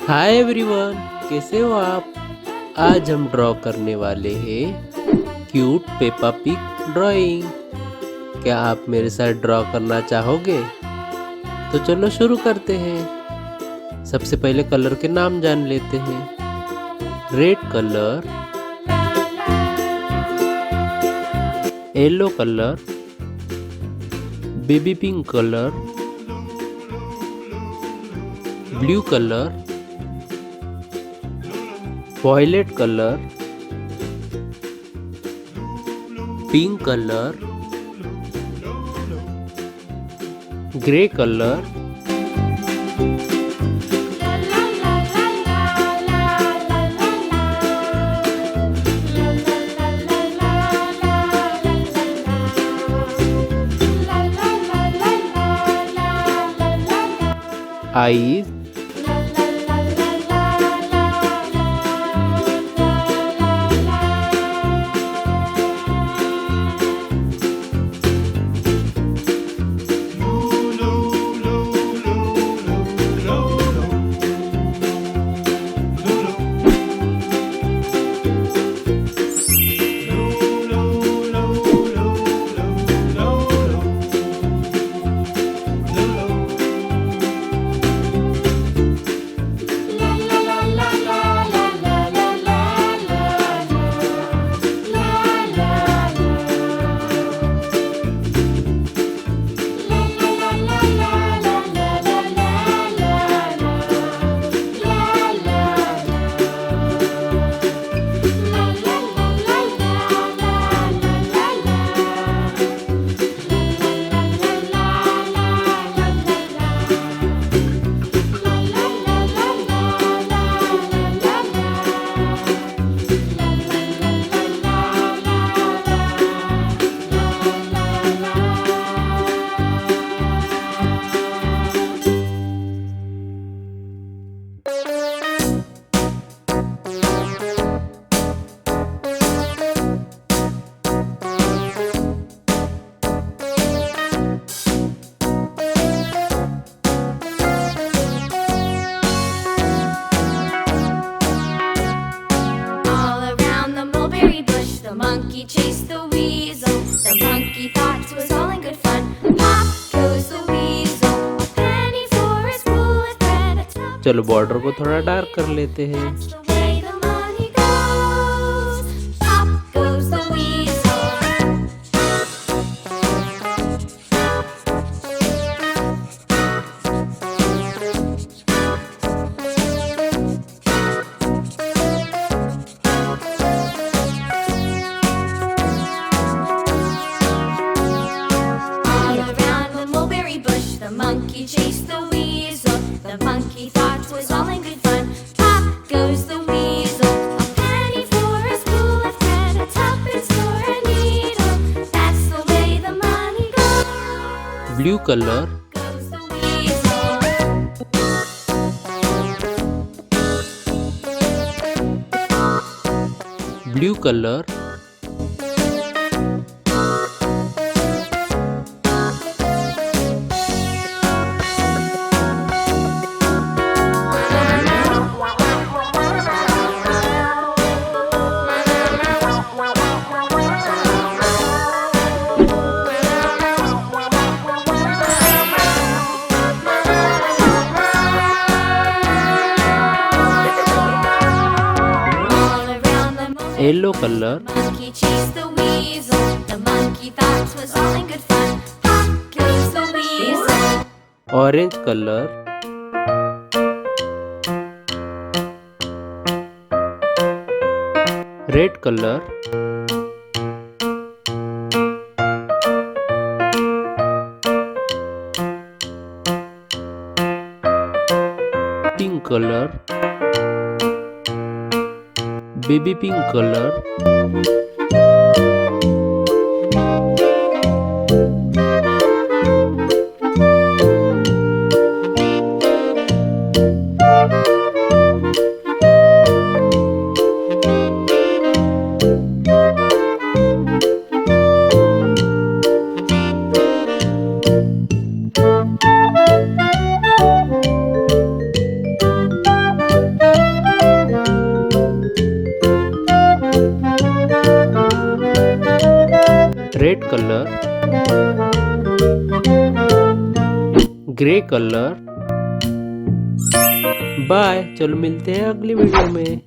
Hi everyone, कैसे हो आप। आज हम ड्रॉ करने वाले हैं क्यूट पेपा पिग ड्राइंग। क्या आप मेरे साथ ड्रॉ करना चाहोगे? तो चलो शुरू करते हैं। सबसे पहले कलर के नाम जान लेते हैं। Red colour, yellow colour, baby pink colour, blue colour, violet colour, pink colour, grey colour, eyes, monkey chased the weasel. The monkey thought it was all in good fun. Pop goes the weasel. A penny for his wool and thread. A tub. चलो border को थोड़ा dark कर लेते हैं। That's the way the money goes. Pop goes the weasel. The monkey chased the weasel. The monkey thought it was all in good fun. Pop goes the weasel. A penny for a spool of thread. A tuppence for a needle. That's the way the money goes. Blue color, Goes the weasel. blue color, yellow color, Monkey chased the weasel. The monkey thought it was all in good fun. Pop goes the weasel. orange color, red color, pink color, baby pink color, colour, grey colour. Bye, चलो मिलते हैं अगली video में।